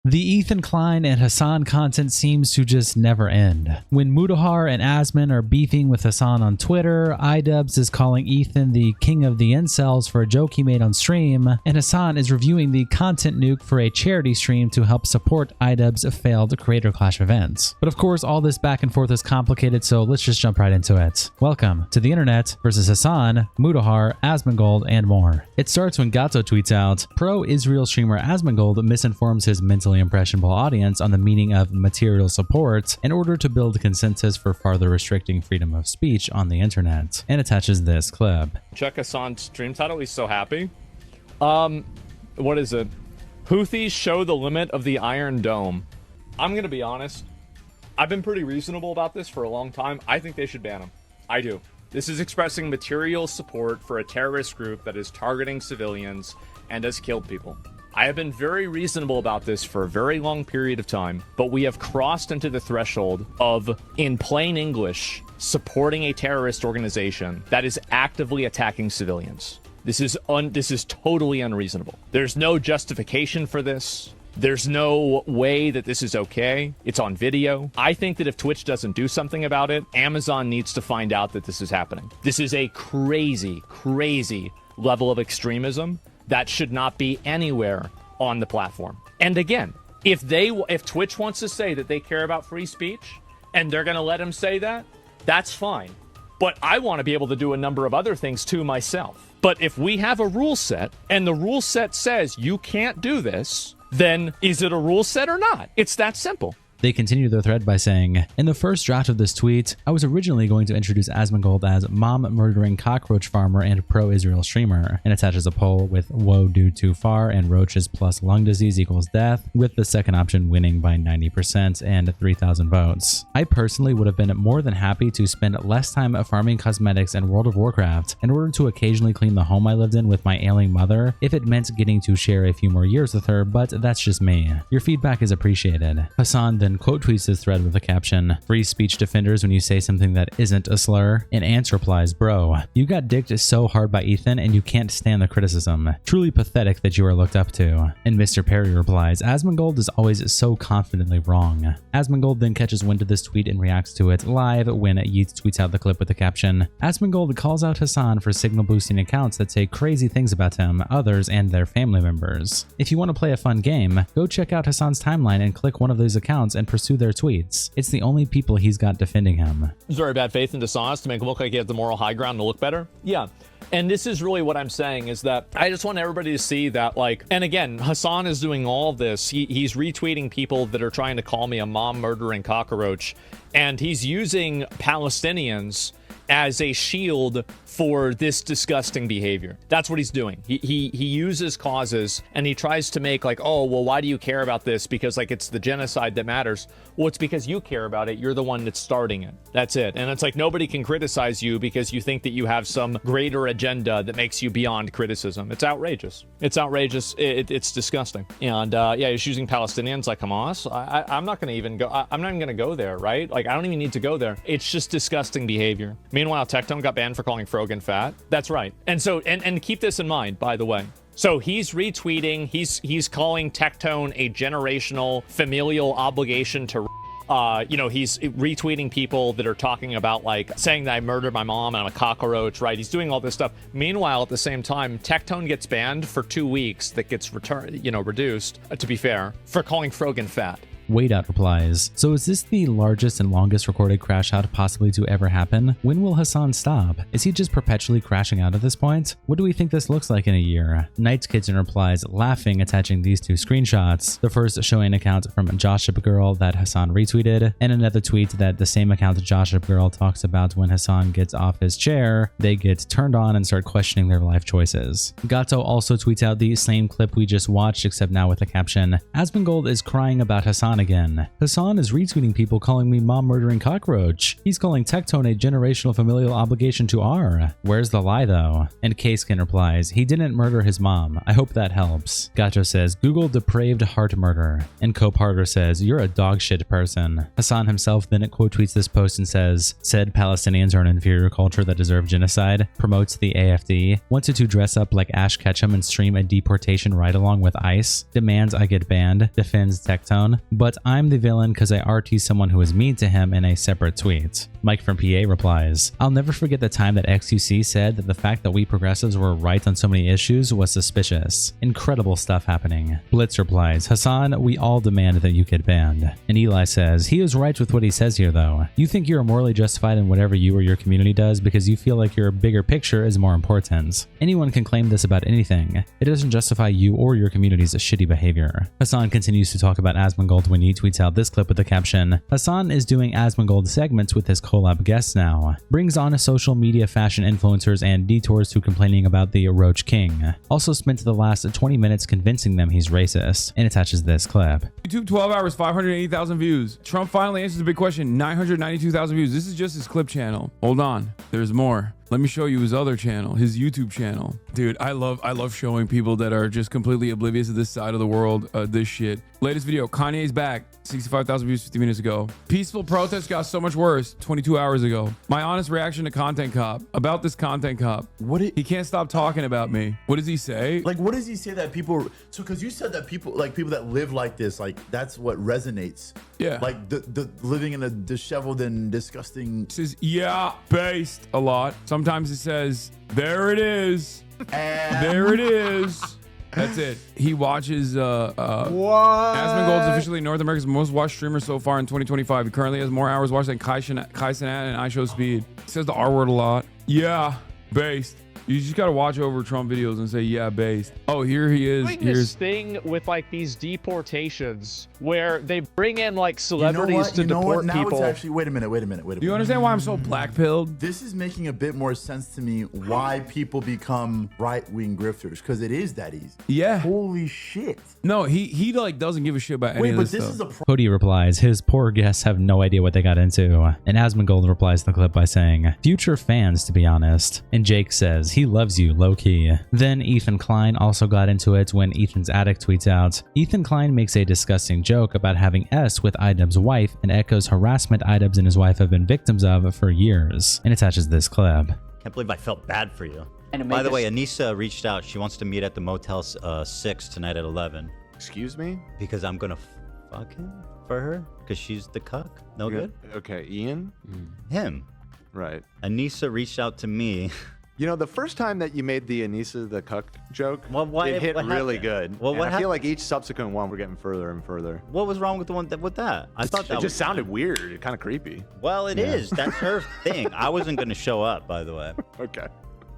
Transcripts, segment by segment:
The Ethan Klein and Hasan content seems to just never end. When Mutahar and Asmon are beefing with Hasan on Twitter, iDubbbz is calling Ethan the king of the incels for a joke he made on stream, and Hasan is reviewing the content nuke for a charity stream to help support iDubbbz's failed Creator Clash events. But of course, all this back and forth is complicated, so let's just jump right into it. Welcome to the internet versus Hasan, Mutahar, Asmongold, and more. It starts when Gato tweets out, pro-Israel streamer Asmongold misinforms his mentally impressionable audience on the meaning of material support in order to build consensus for farther restricting freedom of speech on the internet, and attaches this clip. Check Hasan's stream title, he's so happy. What is it? Houthis show the limit of the Iron Dome. I'm gonna be honest, I've been pretty reasonable about this for a long time. I think they should ban him. I do. This is expressing material support for a terrorist group that is targeting civilians and has killed people. I have been very reasonable about this for a very long period of time, but we have crossed into the threshold of, in plain English, supporting a terrorist organization that is actively attacking civilians. This is totally unreasonable. There's no justification for this. There's no way that this is okay. It's on video. I think that if Twitch doesn't do something about it, Amazon needs to find out that this is happening. This is a crazy, crazy level of extremism that should not be anywhere on the platform. And again, if Twitch wants to say that they care about free speech and they're going to let him say that, that's fine. But I want to be able to do a number of other things too myself. But if we have a rule set and the rule set says you can't do this, then is it a rule set or not? It's that simple. They continue their thread by saying, in the first draft of this tweet, I was originally going to introduce Asmongold as mom-murdering cockroach farmer and pro-Israel streamer, and attaches a poll with woe due too far and roaches plus lung disease equals death, with the second option winning by 90% and 3,000 votes. I personally would have been more than happy to spend less time farming cosmetics in World of Warcraft in order to occasionally clean the home I lived in with my ailing mother if it meant getting to share a few more years with her, but that's just me. Your feedback is appreciated. Hasan then quote tweets this thread with the caption, free speech defenders when you say something that isn't a slur, and Ants replies, bro, you got dicked so hard by Ethan and you can't stand the criticism. Truly pathetic that you are looked up to. And Mr. Perry replies, Asmongold is always so confidently wrong. Asmongold then catches wind of this tweet and reacts to it live when Yeats tweets out the clip with the caption, Asmongold calls out Hasan for signal boosting accounts that say crazy things about him, others, and their family members. If you want to play a fun game, go check out Hasan's timeline and click one of those accounts and pursue their tweets. It's the only people he's got defending him. It's very bad faith and dishonest to make him look like he has the moral high ground to look better. Yeah. And this is really what I'm saying is that I just want everybody to see that, like, and again, Hasan is doing all this. He's retweeting people that are trying to call me a mom murdering cockroach, and he's using Palestinians as a shield for this disgusting behavior. That's what he's doing. He uses causes and he tries to make like, oh, well, why do you care about this? Because like it's the genocide that matters. Well, it's because you care about it. You're the one that's starting it. That's it. And it's like nobody can criticize you because you think that you have some greater agenda that makes you beyond criticism. It's outrageous. It's outrageous. It's disgusting. And yeah, he's using Palestinians like Hamas. I'm not going to even go. I'm not even going to go there, right? Like I don't even need to go there. It's just disgusting behavior. Meanwhile, Tectone got banned for calling Frogan fat. That's right. And so, and keep this in mind, by the way. So he's retweeting, he's calling Tectone a generational familial obligation to, he's retweeting people that are talking about like saying that I murdered my mom and I'm a cockroach, right? He's doing all this stuff. Meanwhile, at the same time, Tectone gets banned for 2 weeks that gets reduced, to be fair, for calling Frogan fat. Wadeout replies, so is this the largest and longest recorded crash out possibly to ever happen? When will Hasan stop? Is he just perpetually crashing out at this point? What do we think this looks like in a year? Night's Kitchen replies, laughing, attaching these two screenshots. The first showing an account from Joship Girl that Hasan retweeted, and another tweet that the same account Joship Girl talks about when Hasan gets off his chair, they get turned on and start questioning their life choices. Gato also tweets out the same clip we just watched, except now with the caption, Asmongold is crying about Hasan Hasan again. Hasan is retweeting people calling me mom murdering cockroach. He's calling Tectone a generational familial obligation to R. Where's the lie though? And Kskin replies, he didn't murder his mom. I hope that helps. Gacho says, Google depraved heart murder. And Cope Harder says, you're a dog shit person. Hasan himself then quote tweets this post and says, said Palestinians are an inferior culture that deserve genocide, promotes the AFD, wanted to dress up like Ash Ketchum and stream a deportation ride-along with ICE, demands I get banned, defends Tectone, but I'm the villain because I RT someone who was mean to him in a separate tweet. Mike from PA replies, I'll never forget the time that XUC said that the fact that we progressives were right on so many issues was suspicious. Incredible stuff happening. Blitz replies, Hasan, we all demand that you get banned. And Eli says, he is right with what he says here though. You think you're morally justified in whatever you or your community does because you feel like your bigger picture is more important. Anyone can claim this about anything. It doesn't justify you or your community's shitty behavior. Hasan continues to talk about Asmongold when he tweets out this clip with the caption, Hasan is doing Asmongold segments with his collab guests now. Brings on social media fashion influencers and detours to complaining about the Roach King. Also spent the last 20 minutes convincing them he's racist, and attaches this clip. YouTube 12 hours, 580,000 views. Trump finally answers the big question, 992,000 views. This is just his clip channel. Hold on, there's more. Let me show you his other channel, his YouTube channel. Dude, I love showing people that are just completely oblivious to this side of the world, this shit. Latest video, Kanye's back, 65,000 views 50 minutes ago. Peaceful protest got so much worse 22 hours ago. My honest reaction to Content Cop, about this Content Cop. He can't stop talking about me. What does he say? Like, what does he say that people, so because you said that people that live like this, like that's what resonates. Yeah. Like the living in a disheveled and disgusting. It says, yeah, based a lot. Sometimes it says, there it is. And There it is. That's it. He watches Asmongold is officially North America's most watched streamer so far in 2025. He currently has more hours watched than Kai Cenat and iShowSpeed. He says the R word a lot. Yeah, based. You just gotta watch over Trump videos and say, yeah, based. Oh, here he is. Doing this thing with like these deportations where they bring in like celebrities to deport now people. It's actually, wait a minute. Do you understand why I'm so black-pilled? This is making a bit more sense to me why people become right-wing grifters, because it is that easy. Yeah. Holy shit. No, he like doesn't give a shit about any Wait, of but this this stuff. is a problem. Cody replies, his poor guests have no idea what they got into. And Asmongold replies to the clip by saying, future fans to be honest. And Jake says, he loves you, low-key. Then Ethan Klein also got into it when Ethan's Attic tweets out, Ethan Klein makes a disgusting joke about having S with Idub's wife and echoes harassment Idubs and his wife have been victims of for years. And attaches this clip. Can't believe I felt bad for you. By the way, Anissa reached out. She wants to meet at the Motel 6 tonight at 11. Excuse me? Because I'm gonna fuck him for her? Because she's the cuck? No good? Okay, Ian? Him. Right. Anissa reached out to me. You know, the first time that you made the Anissa the cuck joke, Well, it hit what really happened? good. Well, And what I feel happened? like each subsequent one, we're getting further and further. What was wrong with the one with that? I thought that It was just sounded weird, kind of creepy. Well, it is. That's her thing. I wasn't gonna show up, by the way. Okay.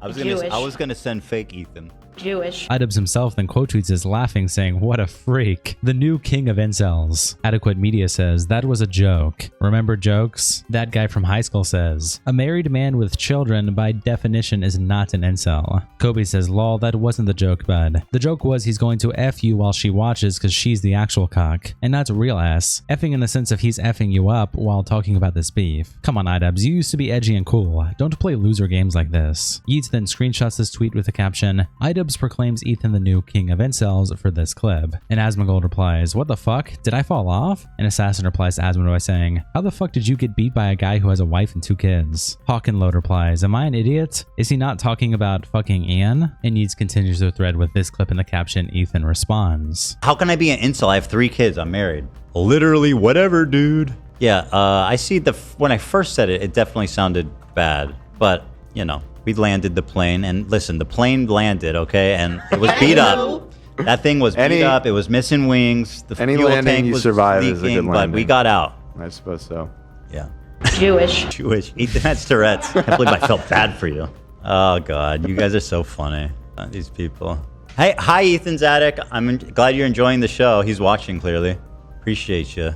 I was Jewish. gonna send fake Ethan. Jewish. Idubs himself then quote tweets is laughing saying, what a freak. The new king of incels. Adequate Media says, that was a joke. Remember jokes? That guy from high school says, a married man with children by definition is not an incel. Kobe says, lol, that wasn't the joke, bud. The joke was he's going to F you while she watches because she's the actual cock. And not real ass. Effing in the sense of he's effing you up while talking about this beef. Come on, Idubs, you used to be edgy and cool. Don't play loser games like this. Yeats then screenshots this tweet with the caption, Idubs proclaims Ethan the new king of incels for this clip. And Asmongold replies, what the fuck? Did I fall off? And Assassin replies to Asmon by saying, how the fuck did you get beat by a guy who has a wife and 2 kids? Hawkenload replies, am I an idiot? Is he not talking about fucking Ian? And Yeats continues the thread with this clip in the caption. Ethan responds, How can I be an incel? I have 3 kids. I'm married. Literally, whatever, dude. Yeah, I see when I first said it, it definitely sounded bad. But, you know, we landed the plane. And listen, the plane landed, okay? And it was beat up. That thing was beat up. It was missing wings. The Any fuel landing tank you was survive is a leaking, good but landing. we got out. I suppose so. Yeah. Jewish. Jewish. Ethan has Tourette's. I can't believe I felt bad for you. Oh, God. You guys are so funny. These people. Hey, hi, Ethan's Attic. I'm glad you're enjoying the show. He's watching, clearly. Appreciate you.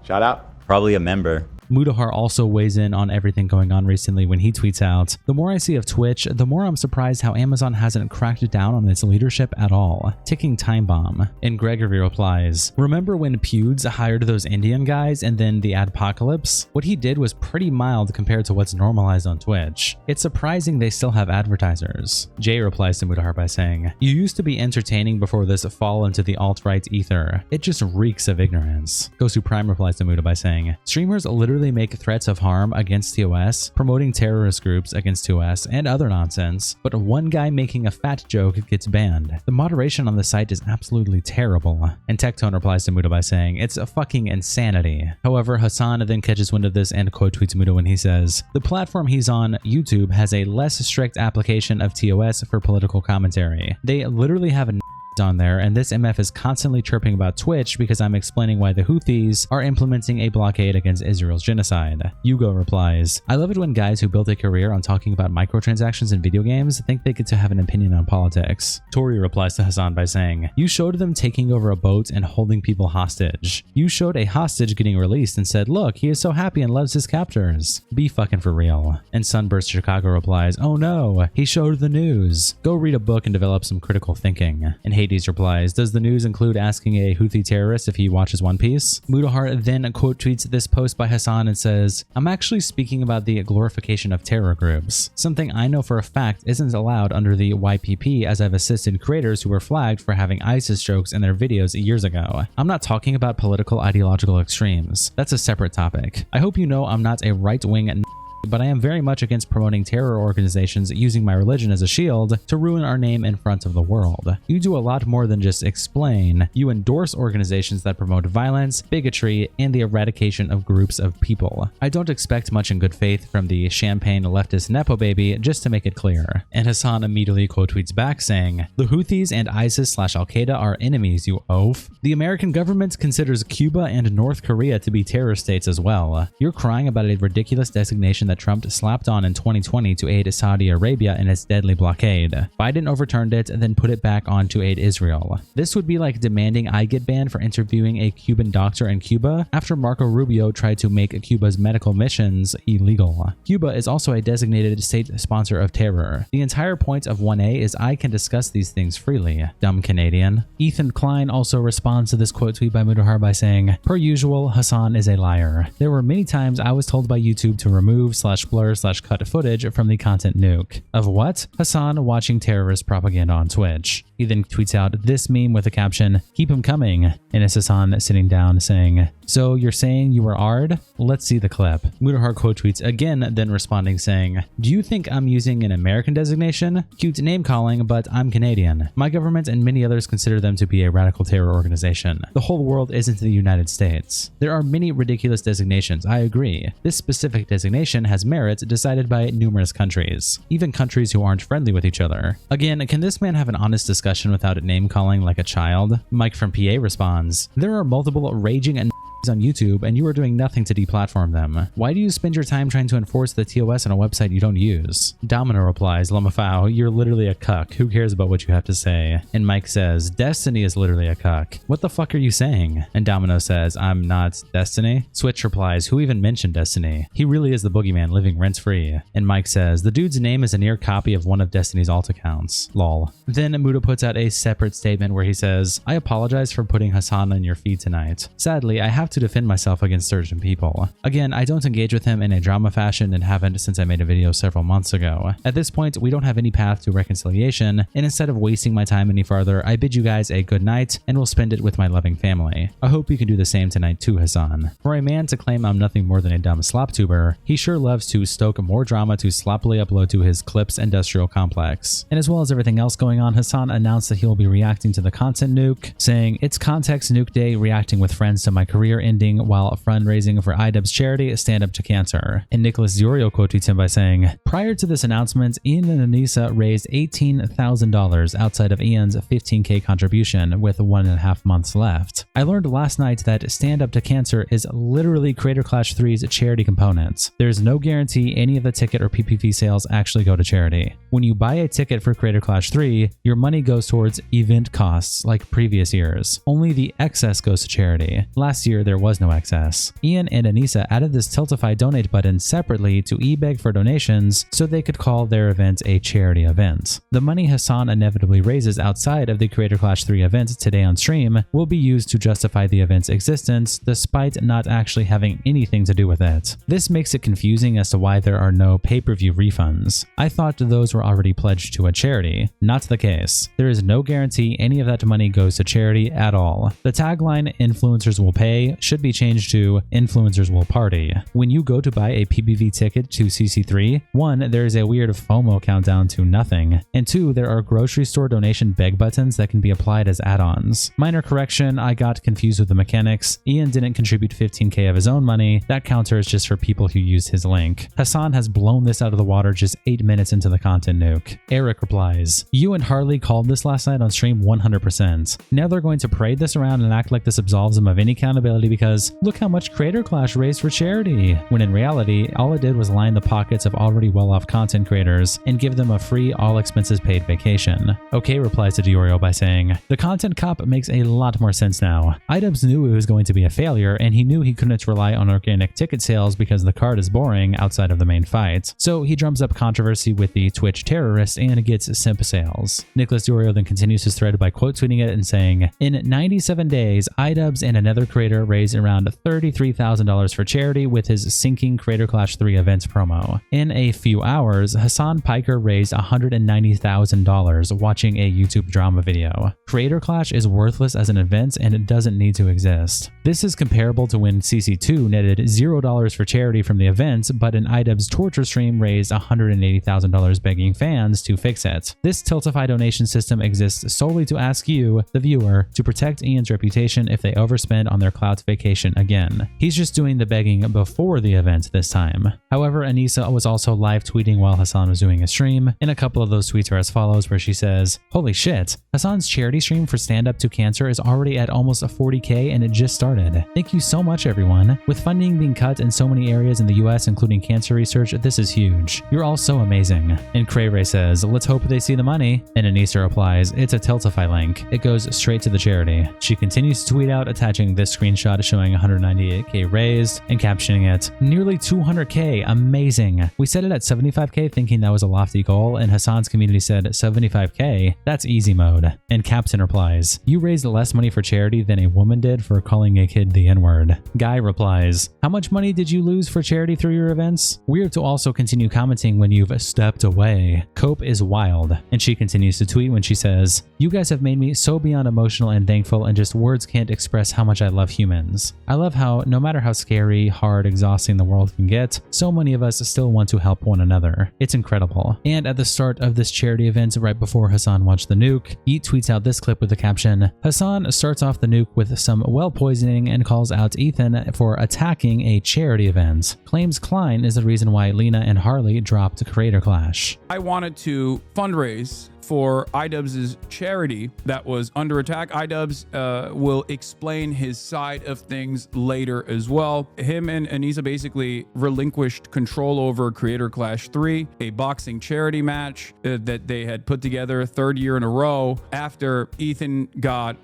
Shout out. Probably a member. Mutahar also weighs in on everything going on recently when he tweets out, "The more I see of Twitch, the more I'm surprised how Amazon hasn't cracked down on its leadership at all. Ticking time bomb." And Gregory replies, "Remember when Pewds hired those Indian guys and then the adpocalypse? What he did was pretty mild compared to what's normalized on Twitch. It's surprising they still have advertisers." Jay replies to Mutahar by saying, "You used to be entertaining before this fall into the alt-right ether. It just reeks of ignorance." Gosu Prime replies to Muta by saying, "Streamers literally make threats of harm against TOS, promoting terrorist groups against TOS, and other nonsense, but one guy making a fat joke gets banned. The moderation on the site is absolutely terrible." And Tectone replies to Muta by saying, "It's a fucking insanity." However, Hasan then catches wind of this and quote tweets Muta when he says, "The platform he's on, YouTube, has a less strict application of TOS for political commentary. They literally have a on there, and this MF is constantly chirping about Twitch because I'm explaining why the Houthis are implementing a blockade against Israel's genocide." Yugo replies, "I love it when guys who built a career on talking about microtransactions in video games think they get to have an opinion on politics." Tori replies to Hasan by saying, "You showed them taking over a boat and holding people hostage. You showed a hostage getting released and said, look, he is so happy and loves his captors. Be fucking for real." And Sunburst Chicago replies, "Oh no, he showed the news. Go read a book and develop some critical thinking." And Hades replies, "Does the news include asking a Houthi terrorist if he watches One Piece?" Mutahar then quote tweets this post by Hasan and says, "I'm actually speaking about the glorification of terror groups, something I know for a fact isn't allowed under the YPP, as I've assisted creators who were flagged for having ISIS jokes in their videos years ago. I'm not talking about political ideological extremes. That's a separate topic. I hope you know I'm not a right-wing but I am very much against promoting terror organizations using my religion as a shield to ruin our name in front of the world. You do a lot more than just explain. You endorse organizations that promote violence, bigotry, and the eradication of groups of people. I don't expect much in good faith from the champagne leftist Nepo baby, just to make it clear." And Hasan immediately quote tweets back saying, "The Houthis and ISIS/Al-Qaeda are enemies, you oaf. The American government considers Cuba and North Korea to be terror states as well. You're crying about a ridiculous designation that Trump slapped on in 2020 to aid Saudi Arabia in its deadly blockade. Biden overturned it and then put it back on to aid Israel. This would be like demanding I get banned for interviewing a Cuban doctor in Cuba after Marco Rubio tried to make Cuba's medical missions illegal. Cuba is also a designated state sponsor of terror. The entire point of 1A is I can discuss these things freely. Dumb Canadian." Ethan Klein also responds to this quote tweet by Mutahar by saying, "Per usual, Hasan is a liar. There were many times I was told by YouTube to remove/blur/cut footage from the content nuke. Of what? Hasan watching terrorist propaganda on Twitch." He then tweets out this meme with the caption, "Keep him coming," and it's Hasan sitting down saying, "So you're saying you were Ard? Let's see the clip." Mutahar quote tweets again, then responding saying, "Do you think I'm using an American designation? Cute name calling, but I'm Canadian. My government and many others consider them to be a radical terror organization. The whole world isn't the United States. There are many ridiculous designations, I agree. This specific designation has merits decided by numerous countries, even countries who aren't friendly with each other. Again, can this man have an honest discussion without name calling like a child?" Mike from PA responds, "There are multiple raging and on YouTube and you are doing nothing to deplatform them. Why do you spend your time trying to enforce the TOS on a website you don't use?" Domino replies, "Lamafau, you're literally a cuck. Who cares about what you have to say?" And Mike says, "Destiny is literally a cuck. What the fuck are you saying?" And Domino says, "I'm not Destiny." Switch replies, "Who even mentioned Destiny? He really is the boogeyman living rent-free." And Mike says, "The dude's name is a near copy of one of Destiny's alt accounts. Lol." Then Muta puts out a separate statement where he says, "I apologize for putting Hasan on your feed tonight. Sadly, I have to defend myself against certain people. Again, I don't engage with him in a drama fashion and haven't since I made a video several months ago. At this point, we don't have any path to reconciliation, and instead of wasting my time any farther, I bid you guys a good night and will spend it with my loving family. I hope you can do the same tonight too, Hasan." For a man to claim I'm nothing more than a dumb slop tuber, he sure loves to stoke more drama to sloppily upload to his Clips industrial complex. And as well as everything else going on, Hasan announced that he will be reacting to the content nuke, saying, "It's Context Nuke Day, reacting with friends to my career ending while fundraising for IDubbbz charity Stand Up to Cancer." And Nicholas Ziorio quote tweets him by saying, "Prior to this announcement, Ian and Anissa raised $18,000 outside of Ian's $15K contribution with 1.5 months left. I learned last night that Stand Up to Cancer is literally Creator Clash 3's charity component. There's no guarantee any of the ticket or PPV sales actually go to charity. When you buy a ticket for Creator Clash 3, your money goes towards event costs like previous years. Only the excess goes to charity. Last year, there was no excess. Ian and Anissa added this Tiltify donate button separately to eBeg for donations so they could call their event a charity event. The money Hasan inevitably raises outside of the Creator Clash 3 event today on stream will be used to justify the event's existence despite not actually having anything to do with it. This makes it confusing as to why there are no pay-per-view refunds. I thought those were already pledged to a charity. Not the case. There is no guarantee any of that money goes to charity at all. The tagline "Influencers will pay" should be changed to "Influencers will party." When you go to buy a PBV ticket to CC3, 1, there is a weird FOMO countdown to nothing, and 2, there are grocery store donation beg buttons that can be applied as add-ons. Minor correction, I got confused with the mechanics. Ian didn't contribute 15k of his own money. That counter is just for people who used his link. Hasan has blown this out of the water just 8 minutes into the content nuke. Eric replies, "You and Harley called this last night on stream 100%. Now they're going to parade this around and act like this absolves them of any accountability because look how much Creator Clash raised for charity." When in reality, all it did was line the pockets of already well-off content creators and give them a free all-expenses-paid vacation. OK replies to Diorio by saying, "The content cop makes a lot more sense now. iDubbbz knew it was going to be a failure, and he knew he couldn't rely on organic ticket sales because the card is boring outside of the main fight. So he drums up controversy with the Twitch terrorist and gets simp sales." Nicholas Diorio then continues his thread by quote tweeting it and saying, "In 97 days, iDubbbz and another creator raised around $33,000 for charity with his sinking Creator Clash 3 events promo. In a few hours, Hasan Piker raised $190,000 watching a YouTube drama video. Creator Clash is worthless as an event and it doesn't need to exist. This is comparable to when CC2 netted $0 for charity from the event, but an iDubbbz torture stream raised $180,000 begging fans to fix it. This Tiltify donation system exists solely to ask you, the viewer, to protect Ian's reputation if they overspend on their clout vacation again. He's just doing the begging before the event this time." However, Anissa was also live tweeting while Hasan was doing a stream, and a couple of those tweets are as follows, where she says, "Holy shit, Hasan's charity stream for Stand Up to Cancer is already at almost 40k and it just started. Thank you so much, everyone. With funding being cut in so many areas in the US, including cancer research, this is huge. You're all so amazing." And Cray Ray says, "Let's hope they see the money." And Anissa replies, "It's a Tiltify link. It goes straight to the charity." She continues to tweet out, attaching this screenshot showing 198k raised and captioning it, "Nearly 200k, amazing. We set it at 75k thinking that was a lofty goal, and Hasan's community said 75k, that's easy mode." And Captain replies, "You raised less money for charity than a woman did for calling a kid the N-word." Guy replies, "How much money did you lose for charity through your events? Weird to also continue commenting when you've stepped away. Cope is wild." And she continues to tweet when she says, "You guys have made me so beyond emotional and thankful, and just words can't express how much I love humans. I love how no matter how scary, hard, exhausting the world can get, so many of us still want to help one another. It's incredible." And at the start of this charity event, right before Hasan watched the nuke, Yeet tweets out this clip with the caption, "Hasan starts off the nuke with some well poisoning and calls out Ethan for attacking a charity event. Claims Klein is the reason why Lena and Harley dropped Creator Clash." I wanted to fundraise for iDubbbz's charity that was under attack. iDubbbz will explain his side of things later as well. Him and Anissa basically relinquished control over Creator Clash 3, a boxing charity match that they had put together 3rd year in a row after Ethan got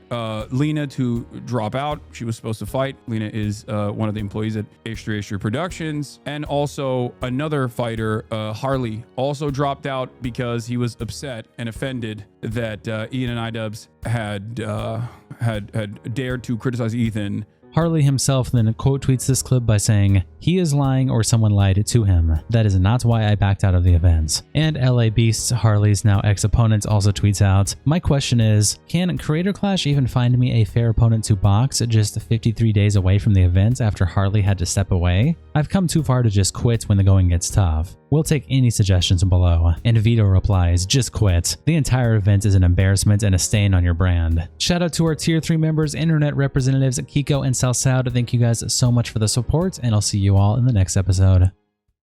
Lena to drop out. She was supposed to fight. Lena is one of the employees at H3 Productions. And also another fighter, Harley, also dropped out because he was upset and offended that Ian and iDubbbz had dared to criticize Ethan. Harley himself then quote tweets this clip by saying, "He is lying or someone lied to him. That is not why I backed out of the event." And LA Beast, Harley's now ex-opponent, also tweets out, "My question is, can Creator Clash even find me a fair opponent to box just 53 days away from the event after Harley had to step away? I've come too far to just quit when the going gets tough. We'll take any suggestions below." And Vito replies, "Just quit. The entire event is an embarrassment and a stain on your brand." Shout out to our tier 3 members, internet representatives Kiko and Salsad. Thank you guys so much for the support, and I'll see you all in the next episode.